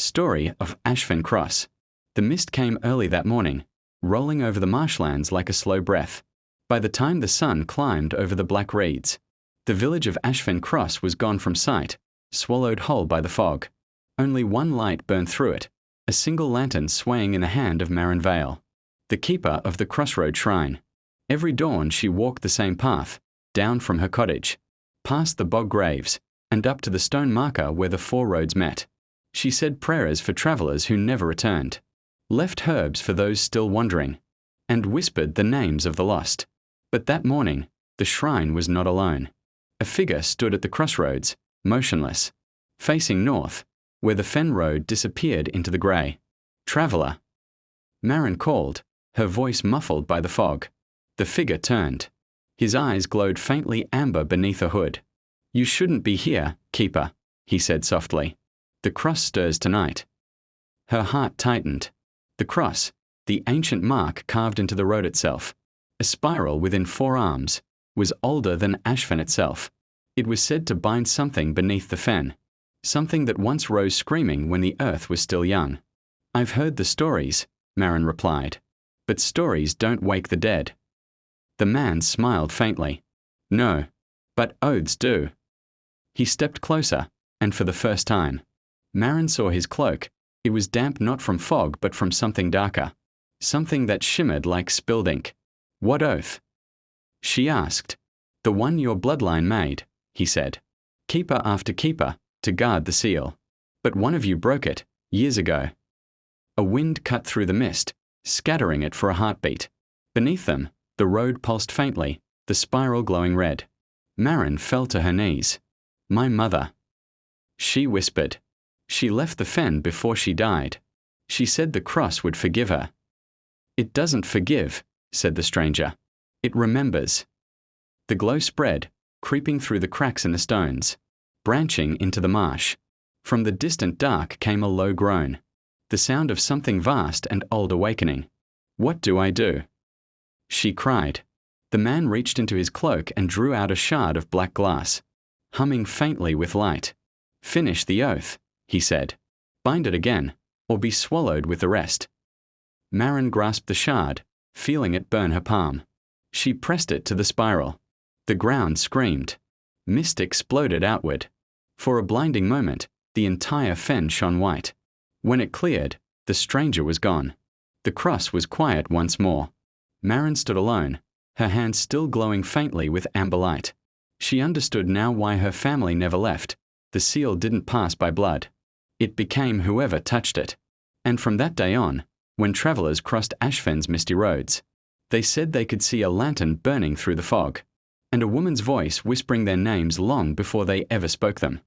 Story of Ashfin Cross. The mist came early that morning, rolling over the marshlands like a slow breath. By the time the sun climbed over the black reeds, the village of Ashfin Cross was gone from sight, swallowed whole by the fog. Only one light burned through it, a single lantern swaying in the hand of Marin Vale, the keeper of the crossroad shrine. Every dawn she walked the same path, down from her cottage, past the bog graves, and up to the stone marker where the four roads met. She said prayers for travellers who never returned, left herbs for those still wandering, and whispered the names of the lost. But that morning, the shrine was not alone. A figure stood at the crossroads, motionless, facing north, where the fen road disappeared into the grey. "Traveller!" Marin called, her voice muffled by the fog. The figure turned. His eyes glowed faintly amber beneath a hood. "You shouldn't be here, keeper," he said softly. "The cross stirs tonight." Her heart tightened. The cross, the ancient mark carved into the road itself, a spiral within 4 arms, was older than Ashfin itself. It was said to bind something beneath the fen, something that once rose screaming when the earth was still young. "I've heard the stories," Marin replied, "but stories don't wake the dead." The man smiled faintly. "No, but oaths do." He stepped closer, and for the first time, Marin saw his cloak. It was damp not from fog but from something darker, something that shimmered like spilled ink. "What oath?" She asked. "The one your bloodline made," he said. "Keeper after keeper, to guard the seal. But one of you broke it, years ago." A wind cut through the mist, scattering it for a heartbeat. Beneath them, the road pulsed faintly, the spiral glowing red. Marin fell to her knees. "My mother." She whispered. "She left the fen before she died. She said the cross would forgive her." "It doesn't forgive," said the stranger. "It remembers." The glow spread, creeping through the cracks in the stones, branching into the marsh. From the distant dark came a low groan, the sound of something vast and old awakening. "What do I do?" She cried. The man reached into his cloak and drew out a shard of black glass, humming faintly with light. "Finish the oath," he said. "Bind it again, or be swallowed with the rest." Marin grasped the shard, feeling it burn her palm. She pressed it to the spiral. The ground screamed. Mist exploded outward. For a blinding moment, the entire fen shone white. When it cleared, the stranger was gone. The cross was quiet once more. Marin stood alone, her hands still glowing faintly with amber light. She understood now why her family never left. The seal didn't pass by blood. It became whoever touched it. And from that day on, when travellers crossed Ashfin's misty roads, they said they could see a lantern burning through the fog, and a woman's voice whispering their names long before they ever spoke them.